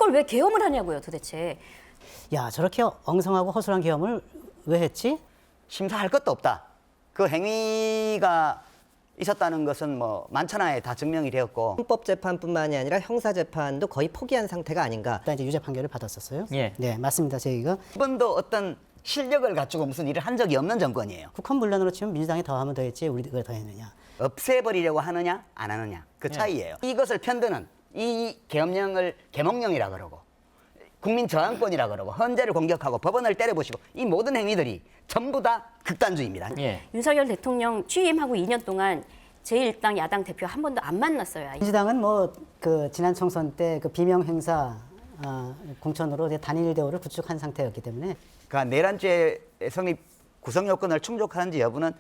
그걸 왜 계엄을 하냐고요, 도대체. 야, 저렇게 엉성하고 허술한 계엄을 왜 했지? 심사할 것도 없다. 그 행위가 있었다는 것은 뭐 만천하에 다 증명이 되었고 헌법재판뿐만이 아니라 형사재판도 거의 포기한 상태가 아닌가. 일단 이제 유죄 판결을 받았었어요. 예. 네, 맞습니다. 제 얘기가. 한 번도 어떤 실력을 갖추고 무슨 일을 한 적이 없는 정권이에요. 국헌 문란으로 치면 민주당이 더 하면 더 했지 우리가 더 했느냐. 없애버리려고 하느냐 안 하느냐 그 차이예요. 이것을 편드는 이 계엄령을 계몽령이라 그러고 국민 저항권이라 그러고 헌재를 공격하고 법원을 때려부시고 이 모든 행위들이 전부 다 극단주의입니다. 예. 윤석열 대통령 취임하고 2년 동안 제1당 야당 대표 한 번도 안 만났어요. 민주당은 뭐 그 지난 총선 때 그 비명 행사 공천으로 이제 단일 대우를 구축한 상태였기 때문에 그러니까 내란죄 성립 구성 요건을 충족하는지 여부는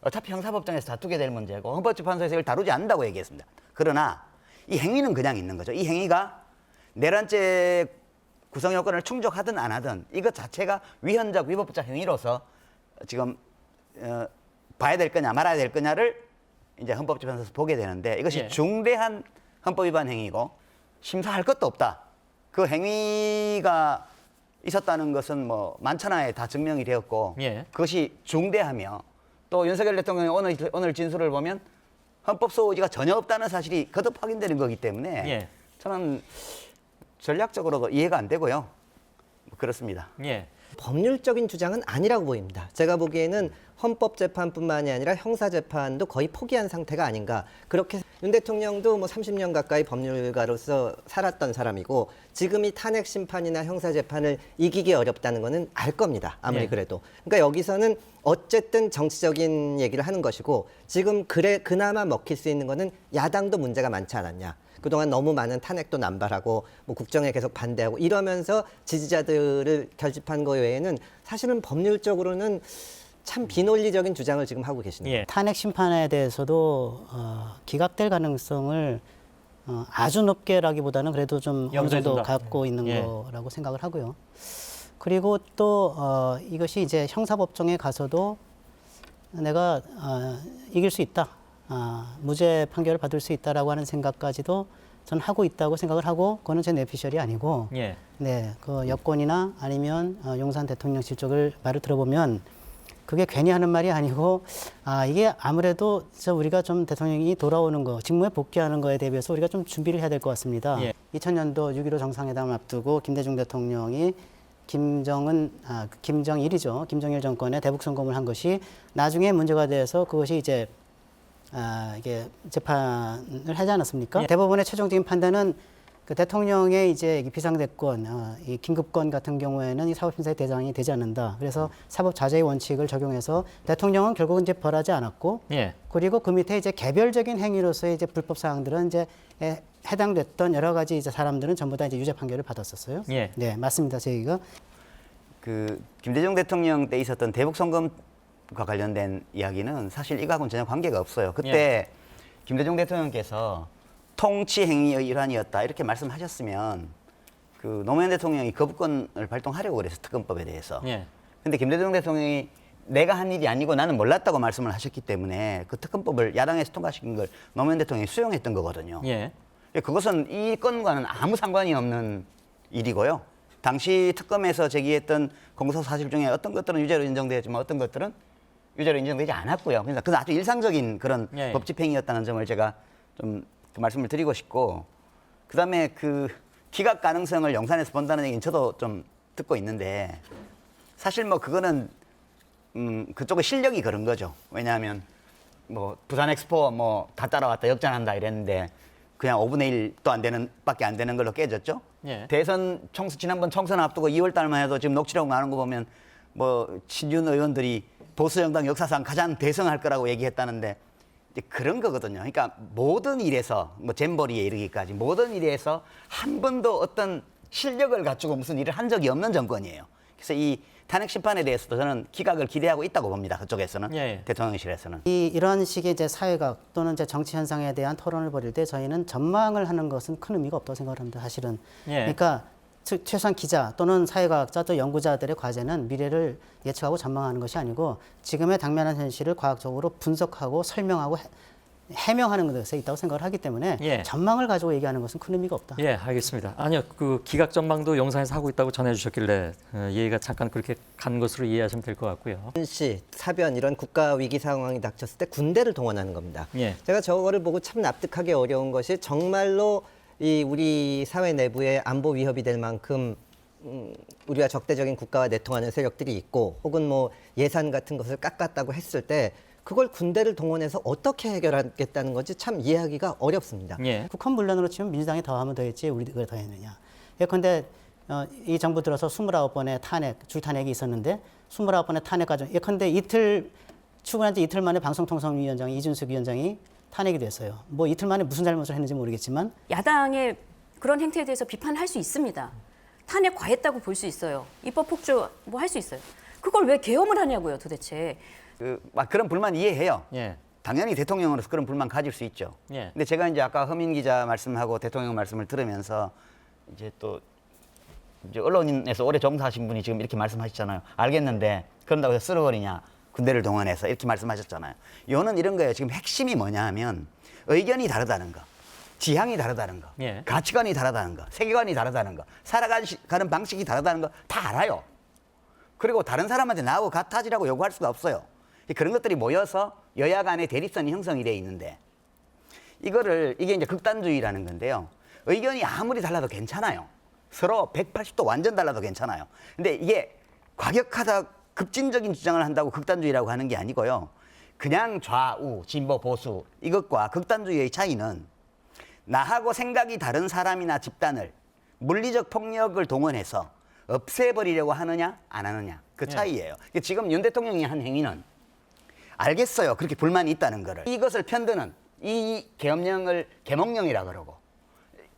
어차피 형사법정에서 다투게 될 문제고 헌법재판소에서 이걸 다루지 않는다고 얘기했습니다. 그러나 이 행위는 그냥 있는 거죠. 이 행위가 내란죄 구성 요건을 충족하든 안 하든 이것 자체가 위헌적 위법적 행위로서 지금 봐야 될 거냐 말아야 될 거냐를 이제 헌법재판소에서 보게 되는데 이것이 예. 중대한 헌법 위반 행위고 심사할 것도 없다. 그 행위가 있었다는 것은 뭐 만천하에 다 증명이 되었고 예. 그것이 중대하며 또 윤석열 대통령의 오늘 진술을 보면 헌법 소지가 전혀 없다는 사실이 거듭 확인되는 거기 때문에 예. 저는 전략적으로도 이해가 안 되고요. 뭐 그렇습니다. 예. 법률적인 주장은 아니라고 보입니다. 제가 보기에는 헌법재판뿐만이 아니라 형사재판도 거의 포기한 상태가 아닌가. 그렇게 윤 대통령도 뭐 30년 가까이 법률가로서 살았던 사람이고 지금이 탄핵 심판이나 형사재판을 이기기 어렵다는 거는 알 겁니다. 아무리 예. 그래도. 그러니까 여기서는 어쨌든 정치적인 얘기를 하는 것이고 지금 그나마 먹힐 수 있는 거는 야당도 문제가 많지 않았냐. 그동안 너무 많은 탄핵도 남발하고 뭐 국정에 계속 반대하고 이러면서 지지자들을 결집한 거 외에는 사실은 법률적으로는 참 비논리적인 주장을 지금 하고 계십니다. 예. 탄핵 심판에 대해서도 기각될 가능성을 아주 높게라기보다는 그래도 좀 어느 정도 염두에 둔다. 갖고 있는 예. 거라고 생각을 하고요. 그리고 또 이것이 이제 형사법정에 가서도 내가 이길 수 있다. 무죄 판결을 받을 수 있다라고 하는 생각까지도 저는 하고 있다고 생각을 하고 그거는 제 뇌피셜이 아니고 예. 네, 그 여권이나 아니면 용산 대통령실 쪽을 말을 들어보면 그게 괜히 하는 말이 아니고 이게 아무래도 우리가 좀 대통령이 돌아오는 거 직무에 복귀하는 거에 대비해서 우리가 좀 준비를 해야 될 것 같습니다. 예. 2000년도 6.15 정상회담을 앞두고 김대중 대통령이 김정일이죠. 김정일 정권에 대북 선kom을 한 것이 나중에 문제가 돼서 그것이 이제 이게 재판을 하지 않았습니까? 예. 대법원의 최종적인 판단은 그 대통령의 이제 비상대권, 이 긴급권 같은 경우에는 이 사법심사의 대상이 되지 않는다. 그래서 사법 자제의 원칙을 적용해서 대통령은 결국은 이제 벌하지 않았고, 예. 그리고 그 밑에 이제 개별적인 행위로서의 이제 불법 사항들은 이제 해당됐던 여러 가지 이제 사람들은 전부 다 이제 유죄 판결을 받았었어요. 예. 네, 맞습니다. 제 얘기가. 그 김대중 대통령 때 있었던 대북 선kom과 관련된 이야기는 사실 이거하고는 전혀 관계가 없어요. 그때 김대중 대통령께서 통치 행위의 일환이었다 이렇게 말씀하셨으면 그 노무현 대통령이 거부권을 발동하려고 그래서 특검법에 대해서. 예. 근데 김대중 대통령이 내가 한 일이 아니고 나는 몰랐다고 말씀을 하셨기 때문에 그 특검법을 야당에서 통과시킨 걸 노무현 대통령이 수용했던 거거든요. 예. 그것은 이 건과는 아무 상관이 없는 일이고요. 당시 특검에서 제기했던 공소 사실 중에 어떤 것들은 유죄로 인정되었지만 어떤 것들은 유죄로 인정되지 않았고요. 그래서 그건 아주 일상적인 그런 예. 법 집행이었다는 점을 제가 좀 말씀을 드리고 싶고, 그다음에 그 기각 가능성을 용산에서 본다는 얘기는 저도 좀 듣고 있는데 사실 뭐 그거는 그쪽의 실력이 그런 거죠. 왜냐하면 뭐 부산 엑스포 뭐 다 따라왔다 역전한다 이랬는데 그냥 5분의 1도 안 되는 밖에 안 되는 걸로 깨졌죠. 예. 대선 지난번 총선 앞두고 2월 달만 해도 지금 녹취록 나오는 거 보면 뭐 친윤 의원들이 보수 정당 역사상 가장 대성할 거라고 얘기했다는데 이제 그런 거거든요. 그러니까 모든 일에서 뭐 잼버리에 이르기까지 모든 일에서 한 번도 어떤 실력을 갖추고 무슨 일을 한 적이 없는 정권이에요. 그래서 이 탄핵 심판에 대해서도 저는 기각을 기대하고 있다고 봅니다. 그쪽에서는 예. 대통령실에서는. 이런 식의 이제 사회각 또는 이제 정치 현상에 대한 토론을 벌일 때 저희는 전망을 하는 것은 큰 의미가 없다고 생각합니다. 사실은. 예. 그러니까 최소한 기자 또는 사회과학자 또 연구자들의 과제는 미래를 예측하고 전망하는 것이 아니고 지금의 당면한 현실을 과학적으로 분석하고 설명하고 해명하는 것에 있다고 생각을 하기 때문에 예. 전망을 가지고 얘기하는 것은 큰 의미가 없다. 예, 알겠습니다. 아니요, 그 기각 전망도 영상에서 하고 있다고 전해주셨길래 얘기가 잠깐 그렇게 간 것으로 이해하시면 될 것 같고요. 시, 사변 이런 국가 위기 상황이 닥쳤을 때 군대를 동원하는 겁니다. 예. 제가 저거를 보고 참 납득하기 어려운 것이 정말로 이 우리 사회 내부에 안보 위협이 될 만큼 우리와 적대적인 국가와 내통하는 세력들이 있고 혹은 뭐 예산 같은 것을 깎았다고 했을 때 그걸 군대를 동원해서 어떻게 해결하겠다는 건지 참 이해하기가 어렵습니다. 예. 국헌 분란으로 치면 민주당이 더하면 더했지 우리가 더했느냐. 예컨대 이 정부 들어서 29번의 탄핵, 줄탄핵이 있었는데 29번의 탄핵 과정. 예컨대 출근한 지 이틀 만에 방송통상위원장이 이준석 위원장이 탄핵이 됐어요. 뭐 이틀 만에 무슨 잘못을 했는지 모르겠지만 야당의 그런 행태에 대해서 비판할 수 있습니다. 탄핵 과했다고 볼 수 있어요. 입법 폭주 뭐 할 수 있어요. 그걸 왜 계엄을 하냐고요, 도대체. 막 그런 불만 이해해요. 예. 당연히 대통령으로서 그런 불만 가질 수 있죠. 예. 근데 제가 이제 아까 허민 기자 말씀하고 대통령 말씀을 들으면서 이제 또 이제 언론인에서 오래 종사하신 분이 지금 이렇게 말씀하셨잖아요. 알겠는데 그런다고 해서 쓸어버리냐. 군대를 동원해서 이렇게 말씀하셨잖아요. 이거는 이런 거예요. 지금 핵심이 뭐냐 하면 의견이 다르다는 거. 지향이 다르다는 거. 예. 가치관이 다르다는 거. 세계관이 다르다는 거. 살아가는 방식이 다르다는 거 다 알아요. 그리고 다른 사람한테 나하고 같아지라고 요구할 수가 없어요. 그런 것들이 모여서 여야 간의 대립선이 형성이 돼 있는데 이게 이제 극단주의라는 건데요. 의견이 아무리 달라도 괜찮아요. 서로 180도 완전 달라도 괜찮아요. 근데 이게 과격하다 급진적인 주장을 한다고 극단주의라고 하는 게 아니고요. 그냥 좌우, 진보, 보수 이것과 극단주의의 차이는 나하고 생각이 다른 사람이나 집단을 물리적 폭력을 동원해서 없애버리려고 하느냐 안 하느냐 그 차이예요. 지금 윤 대통령이 한 행위는 알겠어요. 그렇게 불만이 있다는 거를. 이것을 편드는 이 계엄령을 계몽령이라 그러고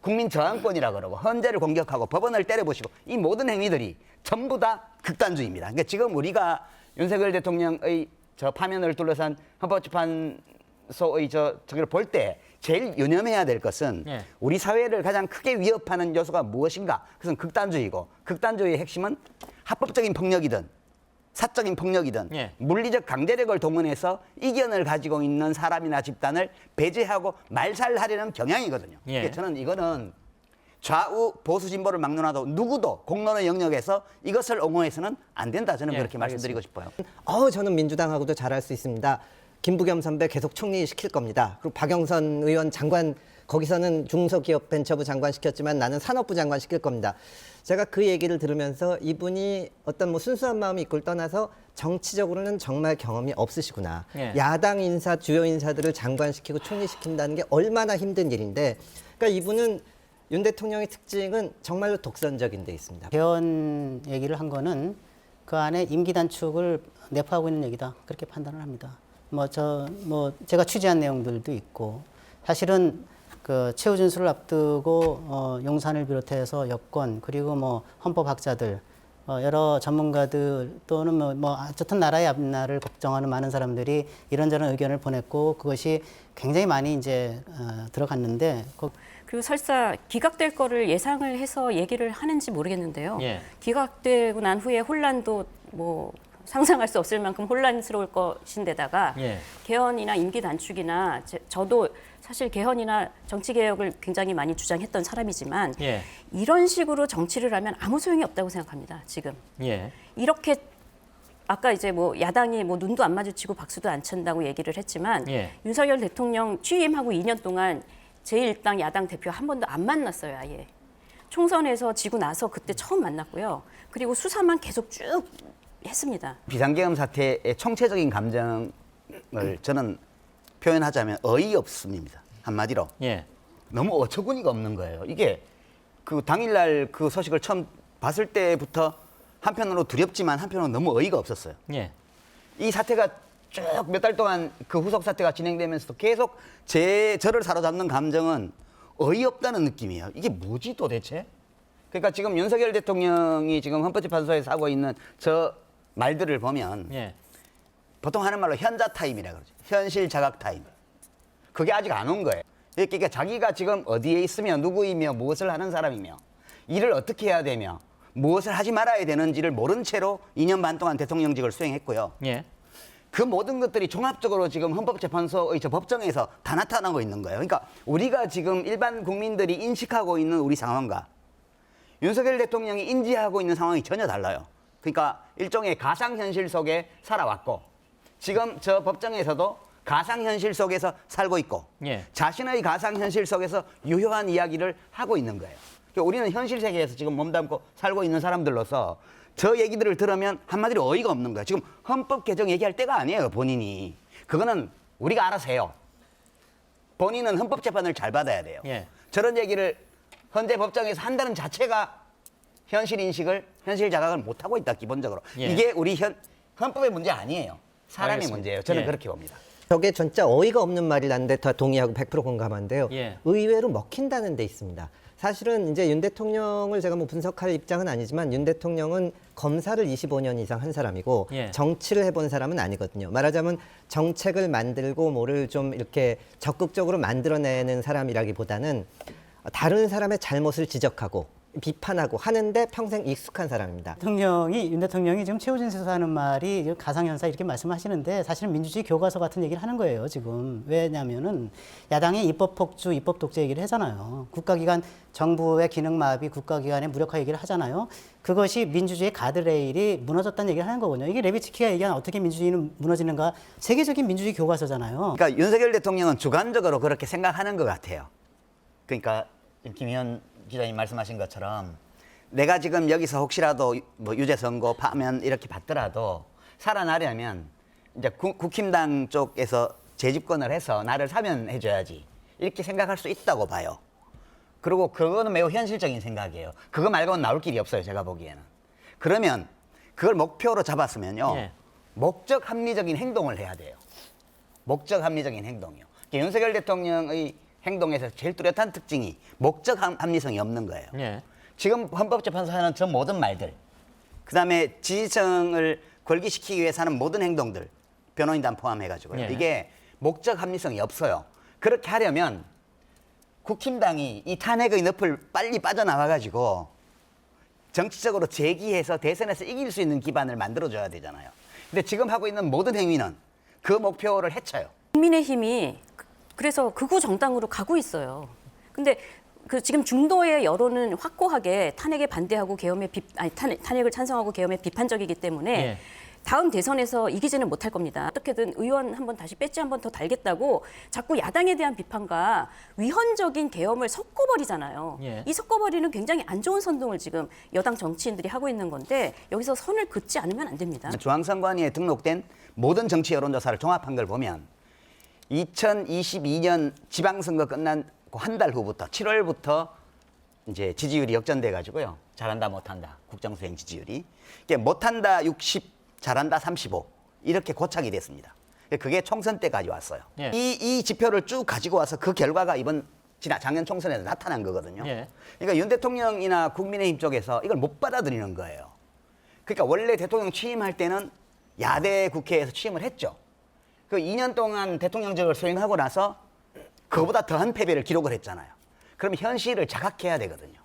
국민 저항권이라 그러고 헌재를 공격하고 법원을 때려부시고 이 모든 행위들이 전부 다 극단주의입니다. 그러니까 지금 우리가 윤석열 대통령의 저 파면을 둘러싼 헌법재판소의 저기를 볼 때 제일 유념해야 될 것은 예. 우리 사회를 가장 크게 위협하는 요소가 무엇인가? 그것은 극단주의고 극단주의의 핵심은 합법적인 폭력이든 사적인 폭력이든 예. 물리적 강제력을 동원해서 이견을 가지고 있는 사람이나 집단을 배제하고 말살하려는 경향이거든요. 예. 그래서 저는 이거는 좌우 보수 진보를 막론하고 누구도 공론의 영역에서 이것을 옹호해서는 안 된다. 저는 예, 그렇게 말씀드리고 싶어요. 저는 민주당하고도 잘할 수 있습니다. 김부겸 선배 계속 총리시킬 겁니다. 그리고 박영선 의원 장관 거기서는 중소기업벤처부 장관 시켰지만 나는 산업부 장관 시킬 겁니다. 제가 그 얘기를 들으면서 이분이 어떤 뭐 순수한 마음이 있고를 떠나서 정치적으로는 정말 경험이 없으시구나. 예. 야당 인사, 주요 인사들을 장관시키고 총리시킨다는 게 얼마나 힘든 일인데 그러니까 이분은 윤 대통령의 특징은 정말로 독선적인 데 있습니다. 개헌 얘기를 한 거는 그 안에 임기 단축을 내포하고 있는 얘기다. 그렇게 판단을 합니다. 제가 취재한 내용들도 있고 사실은 그 최후 진술을 앞두고 용산을 비롯해서 여권 그리고 뭐 헌법학자들 여러 전문가들 또는 어쨌든 나라의 앞날을 걱정하는 많은 사람들이 이런저런 의견을 보냈고 그것이 굉장히 많이 이제 들어갔는데 그리고 설사 기각될 거를 예상을 해서 얘기를 하는지 모르겠는데요. 예. 기각되고 난 후에 혼란도 뭐 상상할 수 없을 만큼 혼란스러울 것인데다가 예. 개헌이나 임기 단축이나 저도 사실 개헌이나 정치 개혁을 굉장히 많이 주장했던 사람이지만 예. 이런 식으로 정치를 하면 아무 소용이 없다고 생각합니다. 지금 예. 이렇게 아까 이제 뭐 야당이 뭐 눈도 안 마주치고 박수도 안 친다고 얘기를 했지만 예. 윤석열 대통령 취임하고 2년 동안 제1당 야당 대표 한 번도 안 만났어요, 아예. 총선에서 지고 나서 그때 처음 만났고요. 그리고 수사만 계속 쭉 했습니다. 비상계엄 사태의 총체적인 감정을 저는 표현하자면 어이없음입니다. 한마디로. 예. 너무 어처구니가 없는 거예요. 이게 그 당일날 그 소식을 처음 봤을 때부터 한편으로 두렵지만 한편으로 너무 어이가 없었어요. 예. 이 사태가 쭉 몇 달 동안 그 후속 사태가 진행되면서도 계속 저를 사로잡는 감정은 어이없다는 느낌이에요. 이게 뭐지 도대체? 그러니까 지금 윤석열 대통령이 지금 헌법재판소에서 하고 있는 저 말들을 보면 예. 보통 하는 말로 현자 타임이라 그러죠. 현실 자각 타임. 그게 아직 안 온 거예요. 그러니까 자기가 지금 어디에 있으며 누구이며 무엇을 하는 사람이며 일을 어떻게 해야 되며 무엇을 하지 말아야 되는지를 모른 채로 2년 반 동안 대통령직을 수행했고요. 예. 그 모든 것들이 종합적으로 지금 헌법재판소의 저 법정에서 다 나타나고 있는 거예요. 그러니까 우리가 지금 일반 국민들이 인식하고 있는 우리 상황과 윤석열 대통령이 인지하고 있는 상황이 전혀 달라요. 그러니까 일종의 가상현실 속에 살아왔고 지금 저 법정에서도 가상현실 속에서 살고 있고 예. 자신의 가상현실 속에서 유효한 이야기를 하고 있는 거예요. 그러니까 우리는 현실 세계에서 지금 몸담고 살고 있는 사람들로서 저 얘기들을 들으면 한마디로 어이가 없는 거예요. 지금 헌법 개정 얘기할 때가 아니에요, 본인이. 그거는 우리가 알아서 해요. 본인은 헌법재판을 잘 받아야 돼요. 예. 저런 얘기를 헌재 법정에서 한다는 자체가 현실 인식을, 현실 자각을 못하고 있다, 기본적으로. 예. 이게 우리 헌법의 문제 아니에요. 사람의 알겠습니다. 문제예요. 저는 예. 그렇게 봅니다. 저게 진짜 어이가 없는 말이라는데 다 동의하고 100% 공감한데요. 예. 의외로 먹힌다는 데 있습니다. 사실은 이제 윤 대통령을 제가 뭐 분석할 입장은 아니지만 윤 대통령은 검사를 25년 이상 한 사람이고 예. 정치를 해본 사람은 아니거든요. 말하자면 정책을 만들고 뭐를 좀 이렇게 적극적으로 만들어내는 사람이라기보다는 다른 사람의 잘못을 지적하고 비판하고 하는데 평생 익숙한 사람입니다. 윤 대통령이 지금 최우진 씨에서 하는 말이 가상현상 이렇게 말씀하시는데 사실은 민주주의 교과서 같은 얘기를 하는 거예요, 지금. 왜냐면은 야당이 입법 폭주, 입법 독재 얘기를 하잖아요. 국가기관, 정부의 기능 마비, 국가기관의 무력화 얘기를 하잖아요. 그것이 민주주의 가드레일이 무너졌다는 얘기를 하는 거거든요. 이게 레비츠키가 얘기한 어떻게 민주주의는 무너지는가 세계적인 민주주의 교과서잖아요. 그러니까 윤석열 대통령은 주관적으로 그렇게 생각하는 것 같아요. 그러니까 김희연 기자님 말씀하신 것처럼 내가 지금 여기서 혹시라도 뭐 유죄 선고 파면 이렇게 받더라도 살아나려면 이제 국힘당 쪽에서 재집권을 해서 나를 사면해줘야지 이렇게 생각할 수 있다고 봐요. 그리고 그거는 매우 현실적인 생각이에요. 그거 말고는 나올 길이 없어요, 제가 보기에는. 그러면 그걸 목표로 잡았으면요. 예. 목적 합리적인 행동을 해야 돼요. 목적 합리적인 행동이요. 그러니까 윤석열 대통령의 행동에서 제일 뚜렷한 특징이 목적 합리성이 없는 거예요. 예. 지금 헌법재판소에서 하는 저 모든 말들, 그다음에 지지층을 권리시키기 위해서 하는 모든 행동들, 변호인단 포함해가지고요. 예. 이게 목적 합리성이 없어요. 그렇게 하려면 국힘당이 이 탄핵의 늪을 빨리 빠져나와가지고 정치적으로 재기해서 대선에서 이길 수 있는 기반을 만들어줘야 되잖아요. 근데 지금 하고 있는 모든 행위는 그 목표를 해쳐요. 국민의힘이 그래서 극우 정당으로 가고 있어요. 근데 그 지금 중도의 여론은 확고하게 탄핵에 반대하고 탄핵을 찬성하고 계엄에 비판적이기 때문에 예. 다음 대선에서 이기지는 못할 겁니다. 어떻게든 의원 한번 다시 배지 한번 더 달겠다고 자꾸 야당에 대한 비판과 위헌적인 계엄을 섞어버리잖아요. 예. 이 섞어버리는 굉장히 안 좋은 선동을 지금 여당 정치인들이 하고 있는 건데 여기서 선을 긋지 않으면 안 됩니다. 중앙선관위에 등록된 모든 정치 여론조사를 종합한 걸 보면 2022년 지방선거 끝난 한 달 후부터 7월부터 이제 지지율이 역전돼 가지고요. 잘한다 못한다 국정수행 지지율이 이게 못한다 60, 잘한다 35 이렇게 고착이 됐습니다. 그게 총선 때까지 왔어요. 예. 이 지표를 쭉 가지고 와서 그 결과가 이번 작년 총선에서 나타난 거거든요. 예. 그러니까 윤 대통령이나 국민의힘 쪽에서 이걸 못 받아들이는 거예요. 그러니까 원래 대통령 취임할 때는 야대 국회에서 취임을 했죠. 그 2년 동안 대통령직을 수행하고 나서 그거보다 더한 패배를 기록을 했잖아요. 그럼 현실을 자각해야 되거든요.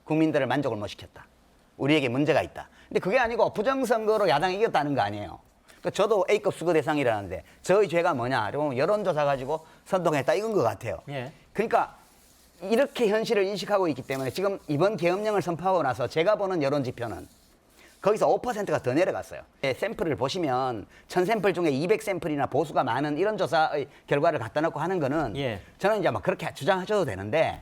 국민들을 만족을 못 시켰다. 우리에게 문제가 있다. 근데 그게 아니고 부정선거로 야당이 이겼다는 거 아니에요. 그러니까 저도 A급 수거 대상이라는데 저의 죄가 뭐냐? 이러면 여론조사 가지고 선동했다 이건 것 같아요. 예. 그러니까 이렇게 현실을 인식하고 있기 때문에 지금 이번 계엄령을 선포하고 나서 제가 보는 여론 지표는 거기서 5%가 더 내려갔어요. 샘플을 보시면 1000샘플 중에 200샘플이나 보수가 많은 이런 조사의 결과를 갖다 놓고 하는 거는 예. 저는 이제 막 그렇게 주장하셔도 되는데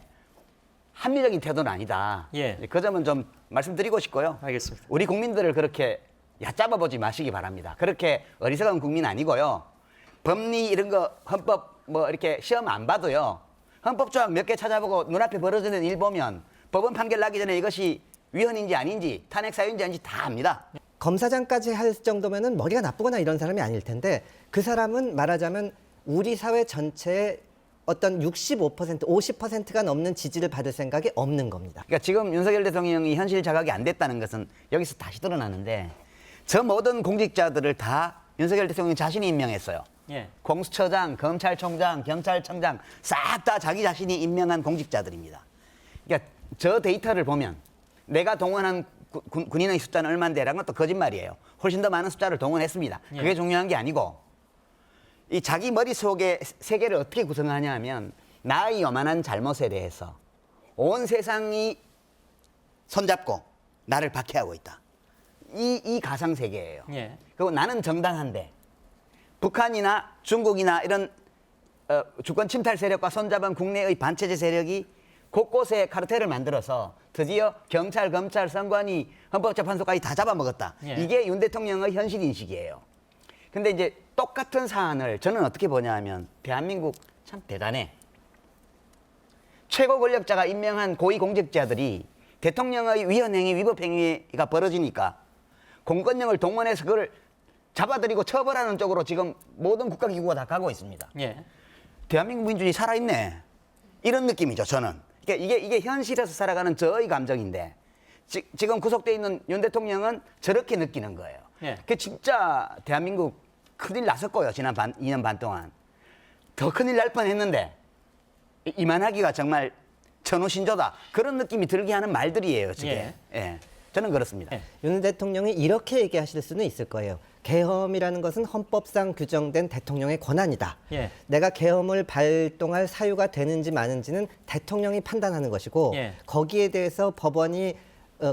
합리적인 태도는 아니다. 예. 그 점은 좀 말씀드리고 싶고요. 알겠습니다. 우리 국민들을 그렇게 얕잡아 보지 마시기 바랍니다. 그렇게 어리석은 국민 아니고요. 법리 이런 거 헌법 뭐 이렇게 시험 안 봐도요. 헌법 조항 몇 개 찾아보고 눈앞에 벌어지는 일 보면 법원 판결 나기 전에 이것이 위헌인지 아닌지 탄핵 사유인지 아닌지 다 압니다. 검사장까지 할 정도면은 머리가 나쁘거나 이런 사람이 아닐 텐데 그 사람은 말하자면 우리 사회 전체의 어떤 65%, 50%가 넘는 지지를 받을 생각이 없는 겁니다. 그러니까 지금 윤석열 대통령이 현실 자각이 안 됐다는 것은 여기서 다시 드러나는데 저 모든 공직자들을 다 윤석열 대통령이 자신이 임명했어요. 예. 공수처장, 검찰총장, 경찰청장 싹 다 자기 자신이 임명한 공직자들입니다. 그러니까 저 데이터를 보면 내가 동원한 군인의 숫자는 얼마인데라는 건 또 거짓말이에요. 훨씬 더 많은 숫자를 동원했습니다. 그게 예. 중요한 게 아니고 이 자기 머릿속에 세계를 어떻게 구성하냐 하면 나의 요만한 잘못에 대해서 온 세상이 손잡고 나를 박해하고 있다. 이 가상 세계예요. 예. 그리고 나는 정당한데 북한이나 중국이나 이런 주권 침탈 세력과 손잡은 국내의 반체제 세력이 곳곳에 카르텔을 만들어서 드디어 경찰, 검찰, 선관위, 헌법재판소까지 다 잡아먹었다. 예. 이게 윤 대통령의 현실 인식이에요. 근데 이제 똑같은 사안을 저는 어떻게 보냐 하면 대한민국 참 대단해. 최고 권력자가 임명한 고위공직자들이 대통령의 위헌행위, 위법행위가 벌어지니까 공권력을 동원해서 그걸 잡아들이고 처벌하는 쪽으로 지금 모든 국가기구가 다 가고 있습니다. 예. 대한민국 민주주의 살아있네. 이런 느낌이죠, 저는. 그러니까 이게 현실에서 살아가는 저의 감정인데 지금 구속돼 있는 윤 대통령은 저렇게 느끼는 거예요. 예. 그 진짜 대한민국 큰일 났었고요, 지난 2년 반 동안. 더 큰일 날 뻔했는데 이만하기가 정말 전후신조다. 그런 느낌이 들게 하는 말들이에요, 지금. 예. 예. 저는 그렇습니다. 예. 윤 대통령이 이렇게 얘기하실 수는 있을 거예요. 계엄이라는 것은 헌법상 규정된 대통령의 권한이다. 예. 내가 계엄을 발동할 사유가 되는지 마는지는 대통령이 판단하는 것이고 예. 거기에 대해서 법원이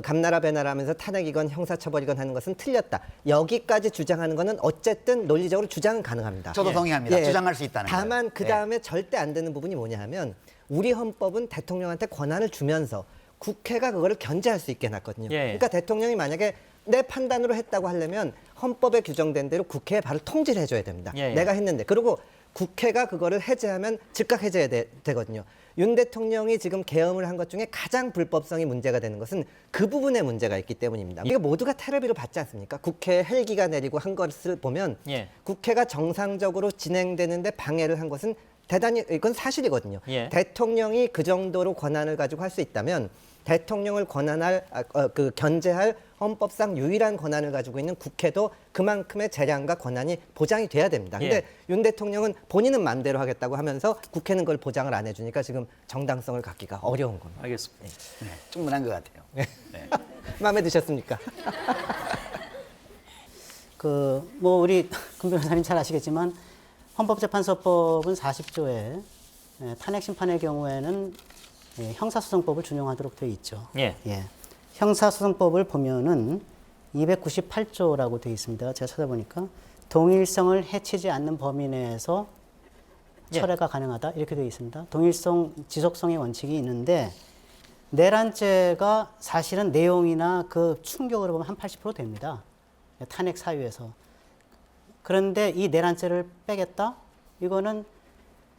감나라 배나라 하면서 탄핵이건 형사처벌이건 하는 것은 틀렸다. 여기까지 주장하는 것은 어쨌든 논리적으로 주장은 가능합니다. 저도 동의합니다. 주장할 수 있다는 거예요. 다만 그 다음에 절대 안 되는 부분이 뭐냐 하면 우리 헌법은 대통령한테 권한을 주면서 국회가 그거를 견제할 수 있게 해놨거든요. 예. 그러니까 대통령이 만약에 내 판단으로 했다고 하려면 헌법에 규정된 대로 국회에 바로 통지를 해줘야 됩니다. 예. 내가 했는데. 그리고 국회가 그거를 해제하면 즉각 해제해야 되거든요. 윤 대통령이 지금 계엄을 한 것 중에 가장 불법성이 문제가 되는 것은 그 부분에 문제가 있기 때문입니다. 이게 모두가 테러비로 받지 않습니까? 국회에 헬기가 내리고 한 것을 보면 예. 국회가 정상적으로 진행되는데 방해를 한 것은 대단히 이건 사실이거든요. 예. 대통령이 그 정도로 권한을 가지고 할 수 있다면 대통령을 견제할 헌법상 유일한 권한을 가지고 있는 국회도 그만큼의 재량과 권한이 보장이 돼야 됩니다. 근데 예. 윤 대통령은 본인은 마음대로 하겠다고 하면서 국회는 그걸 보장을 안 해주니까 지금 정당성을 갖기가 어려운 겁니다. 알겠습니다. 네, 충분한 것 같아요. 마음에 드셨습니까? 우리 금 변호사님 잘 아시겠지만 헌법재판소법은 40조에 탄핵 심판의 경우에는 형사소송법을 준용하도록 되어 있죠. 예. 형사소송법을 보면은 298조라고 되어 있습니다. 제가 찾아보니까 동일성을 해치지 않는 범위 내에서 예. 철회가 가능하다 이렇게 되어 있습니다. 동일성, 지속성의 원칙이 있는데 내란죄가 사실은 내용이나 그 충격으로 보면 한 80% 됩니다. 탄핵 사유에서. 그런데 이 내란죄를 빼겠다? 이거는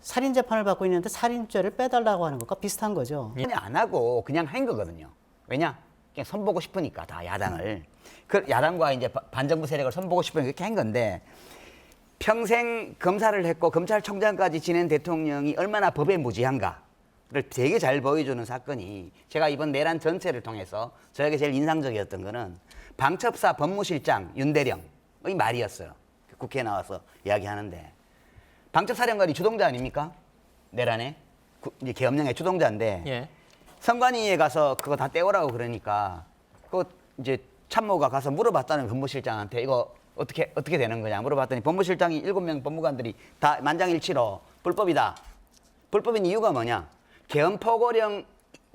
살인 재판을 받고 있는데 살인죄를 빼달라고 하는 것과 비슷한 거죠. 그냥 안 하고 그냥 한 거거든요. 왜냐? 그냥 손보고 싶으니까 다 야당을. 그 야당과 이제 반정부 세력을 손보고 싶으니까 그렇게 한 건데 평생 검사를 했고 검찰총장까지 지낸 대통령이 얼마나 법에 무지한가를 되게 잘 보여주는 사건이 제가 이번 내란 전체를 통해서 저에게 제일 인상적이었던 거는 방첩사 법무실장 윤대령의 말이었어요. 국회에 나와서 이야기하는데 방첩사령관이 주동자 아닙니까? 내란에 이제 계엄령의 주동자인데 예. 선관위에 가서 그거 다 떼오라고 그러니까 그 이제 참모가 가서 물어봤다는 법무실장한테 이거 어떻게 되는 거냐 물어봤더니 법무실장이 7명 법무관들이 다 만장일치로 불법이다. 불법인 이유가 뭐냐? 계엄포고령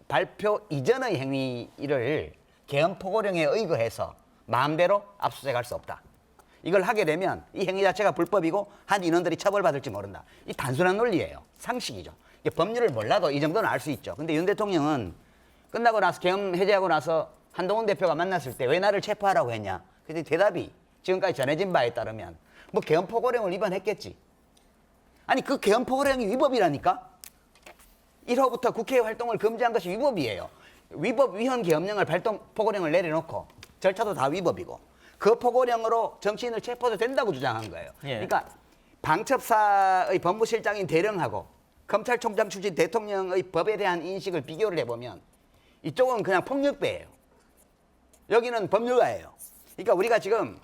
발표 이전의 행위를 계엄포고령에 의거해서 마음대로 압수수색할 수 없다. 이걸 하게 되면 이 행위 자체가 불법이고 한 인원들이 처벌받을지 모른다. 이 단순한 논리예요. 상식이죠. 이게 법률을 몰라도 이 정도는 알 수 있죠. 근데 윤 대통령은 끝나고 나서 계엄 해제하고 나서 한동훈 대표가 만났을 때 왜 나를 체포하라고 했냐? 근데 대답이 지금까지 전해진 바에 따르면 뭐 계엄포고령을 위반했겠지. 아니 그 계엄포고령이 위법이라니까? 1호부터 국회 활동을 금지한 것이 위법이에요. 위법 위헌 계엄령을 포고령을 내려놓고 절차도 다 위법이고 그 포고령으로 정치인을 체포도 된다고 주장한 거예요. 예. 그러니까 방첩사의 법무실장인 대령하고 검찰총장 출신 대통령의 법에 대한 인식을 비교를 해보면 이쪽은 그냥 폭력배예요. 여기는 법률가예요. 그러니까 우리가 지금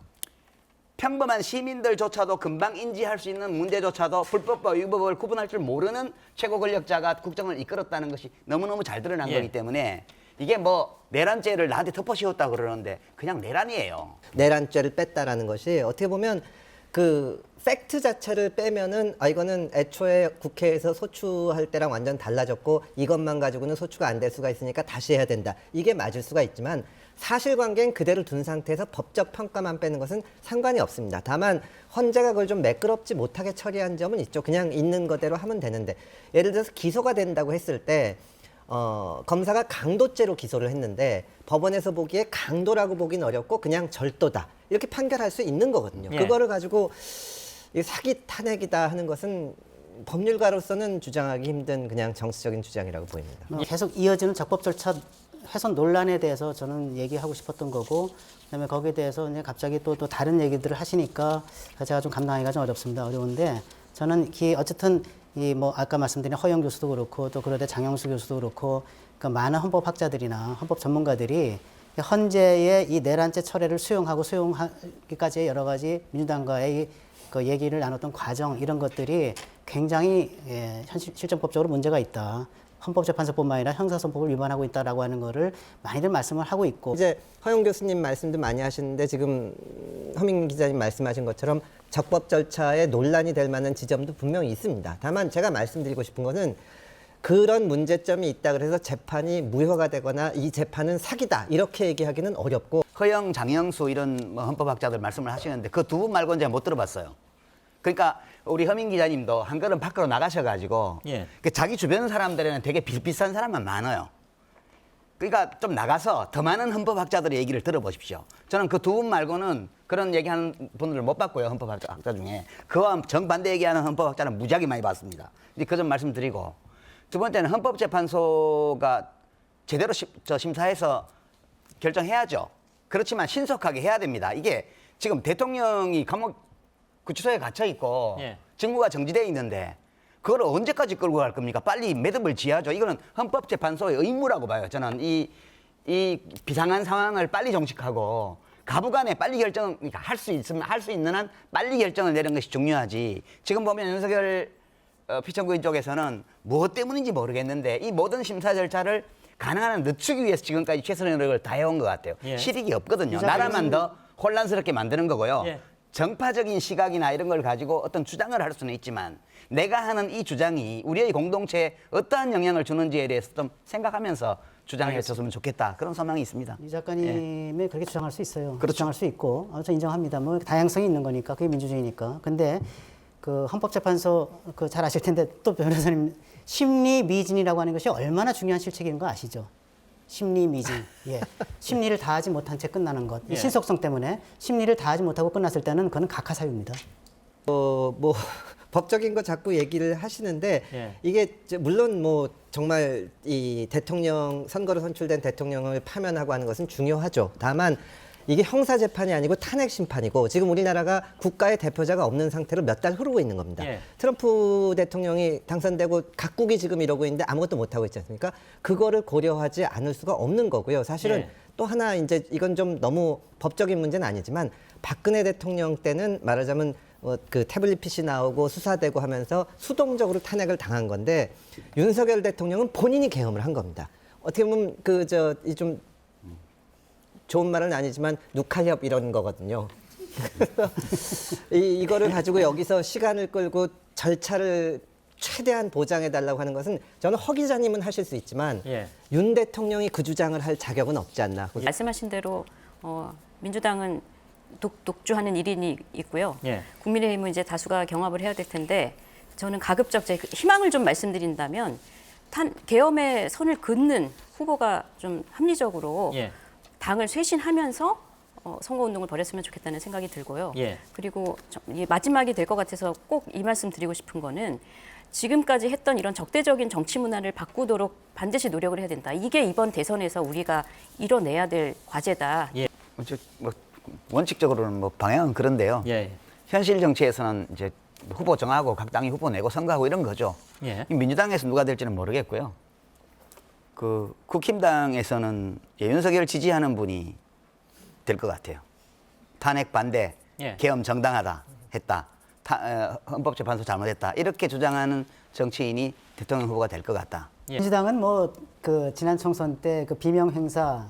평범한 시민들조차도 금방 인지할 수 있는 문제조차도 불법과 위법을 구분할 줄 모르는 최고 권력자가 국정을 이끌었다는 것이 너무너무 잘 드러난 예. 거기 때문에 이게 뭐 내란죄를 나한테 덮어씌웠다 그러는데 그냥 내란이에요. 내란죄를 뺐다라는 것이 어떻게 보면 그 팩트 자체를 빼면은 이거는 애초에 국회에서 소추할 때랑 완전 달라졌고 이것만 가지고는 소추가 안 될 수가 있으니까 다시 해야 된다. 이게 맞을 수가 있지만 사실관계는 그대로 둔 상태에서 법적 평가만 빼는 것은 상관이 없습니다. 다만 헌재가 그걸 좀 매끄럽지 못하게 처리한 점은 있죠. 그냥 있는 거대로 하면 되는데 예를 들어서 기소가 된다고 했을 때 검사가 강도죄로 기소를 했는데 법원에서 보기에 강도라고 보기는 어렵고 그냥 절도다. 이렇게 판결할 수 있는 거거든요. 예. 그거를 가지고 이 사기 탄핵이다 하는 것은 법률가로서는 주장하기 힘든 그냥 정치적인 주장이라고 보입니다. 계속 이어지는 적법 절차 훼손 논란에 대해서 저는 얘기하고 싶었던 거고, 그다음에 거기에 대해서 이제 갑자기 또 다른 얘기들을 하시니까 제가 좀 감당하기가 좀 어렵습니다. 어려운데 저는 어쨌든 이 뭐 아까 말씀드린 허영 교수도 그렇고 또 그러다 장영수 교수도 그렇고 그 많은 헌법학자들이나 헌법 전문가들이 헌재의 이 내란죄 철회를 수용하고 수용하기까지의 여러 가지 민주당과의 그 얘기를 나눴던 과정 이런 것들이 굉장히 실정법적으로 문제가 있다. 헌법재판소뿐만 아니라 형사소법을 위반하고 있다라고 하는 거를 많이들 말씀을 하고 있고 이제 허용 교수님 말씀도 많이 하시는데 지금 허민 기자님 말씀하신 것처럼 적법 절차에 논란이 될 만한 지점도 분명히 있습니다. 다만 제가 말씀드리고 싶은 거는 그런 문제점이 있다 그래서 재판이 무효가 되거나 이 재판은 사기다 이렇게 얘기하기는 어렵고 허영, 장영수 이런 뭐 헌법학자들 말씀을 하시는데 그 두 분 말고는 제가 못 들어봤어요. 그러니까 우리 허민 기자님도 한 걸음 밖으로 나가셔가지고 예. 그 자기 주변 사람들에는 되게 비슷비슷한 사람만 많아요. 그러니까 좀 나가서 더 많은 헌법학자들의 얘기를 들어보십시오. 저는 그 두 분 말고는 그런 얘기하는 분들을 못 봤고요. 헌법학자 중에. 그와 정반대 얘기하는 헌법학자는 무지하게 많이 봤습니다. 이제 그 점 말씀드리고 두 번째는 헌법재판소가 제대로 심사해서 결정해야죠. 그렇지만 신속하게 해야 됩니다. 이게 지금 대통령이 구치소에 갇혀 있고 예. 직무가 정지돼 있는데 그걸 언제까지 끌고 갈 겁니까? 빨리 매듭을 지어야죠. 이거는 헌법재판소의 의무라고 봐요. 저는 이 비상한 상황을 빨리 종식하고 가부간에 빨리 그러니까 할 수 있는 한 빨리 결정을 내리는 것이 중요하지. 지금 보면 윤석열 피청구인 쪽에서는 무엇 때문인지 모르겠는데 이 모든 심사 절차를 가능한 한 늦추기 위해서 지금까지 최선의 노력을 다해온 것 같아요. 예. 실익이 없거든요. 나라만 더 혼란스럽게 만드는 거고요. 예. 정파적인 시각이나 이런 걸 가지고 어떤 주장을 할 수는 있지만 내가 하는 이 주장이 우리의 공동체에 어떠한 영향을 주는지에 대해서 좀 생각하면서 주장해 줬으면 좋겠다. 그런 소망이 있습니다. 이 작가님이 그렇게 주장할 수 있어요. 그렇죠. 주장할 수 있고, 저 인정합니다. 뭐 다양성이 있는 거니까 그게 민주주의니까. 근데 그 헌법재판소 잘 아실 텐데 또 변호사님 심리 미진이라고 하는 것이 얼마나 중요한 실책인 거 아시죠? 심리 미진. 예. 심리를 다하지 못한 채 끝나는 것. 예. 신속성 때문에 심리를 다하지 못하고 끝났을 때는 그건 각하사유입니다. 뭐 법적인 거 자꾸 얘기를 하시는데 예. 이게 물론 뭐 정말 이 대통령 선거로 선출된 대통령을 파면하고 하는 것은 중요하죠. 다만 이게 형사 재판이 아니고 탄핵 심판이고 지금 우리나라가 국가의 대표자가 없는 상태로 몇 달 흐르고 있는 겁니다. 예. 트럼프 대통령이 당선되고 각국이 지금 이러고 있는데 아무것도 못 하고 있지 않습니까? 그거를 고려하지 않을 수가 없는 거고요. 사실은 예. 또 하나 이제 이건 좀 너무 법적인 문제는 아니지만 박근혜 대통령 때는 말하자면 그 태블릿 PC 나오고 수사되고 하면서 수동적으로 탄핵을 당한 건데 윤석열 대통령은 본인이 계엄을 한 겁니다. 어떻게 보면 이 좀 좋은 말은 아니지만 누칼협 이런 거거든요. 이거를 가지고 여기서 시간을 끌고 절차를 최대한 보장해달라고 하는 것은 저는 허 기자님은 하실 수 있지만 예. 윤 대통령이 그 주장을 할 자격은 없지 않나. 말씀하신 대로 민주당은 독주하는 일인이 있고요. 예. 국민의힘은 이제 다수가 경합을 해야 될 텐데 저는 가급적 제 희망을 좀 말씀드린다면 계엄의 선을 긋는 후보가 좀 합리적으로 예. 당을 쇄신하면서 선거운동을 벌였으면 좋겠다는 생각이 들고요. 예. 그리고 이게 마지막이 될 것 같아서 꼭 이 말씀 드리고 싶은 거는 지금까지 했던 이런 적대적인 정치 문화를 바꾸도록 반드시 노력을 해야 된다. 이게 이번 대선에서 우리가 이뤄내야 될 과제다. 예. 뭐 원칙적으로는 뭐 방향은 그런데요. 예. 현실 정치에서는 이제 후보 정하고 각 당이 후보 내고 선거하고 이런 거죠. 예. 민주당에서 누가 될지는 모르겠고요. 국힘당에서는 윤석열 지지하는 분이 될 것 같아요. 탄핵 반대, 예. 계엄 정당하다 했다. 헌법재판소 잘못했다. 이렇게 주장하는 정치인이 대통령 후보가 될 것 같다. 예. 민주당은 뭐 그 지난 총선 때 그 비명 행사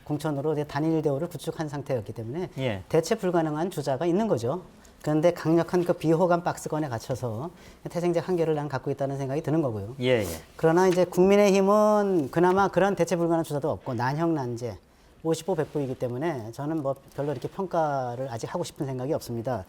공천으로 이제 단일 대우를 구축한 상태였기 때문에 예. 대체 불가능한 주자가 있는 거죠. 그런데 강력한 그 비호감 박스권에 갇혀서 태생적 한계를 난 갖고 있다는 생각이 드는 거고요. 예, 예. 그러나 이제 국민의힘은 그나마 그런 대체 불가능한 주자도 없고 난형난제 50보 100보이기 때문에 저는 뭐 별로 이렇게 평가를 아직 하고 싶은 생각이 없습니다.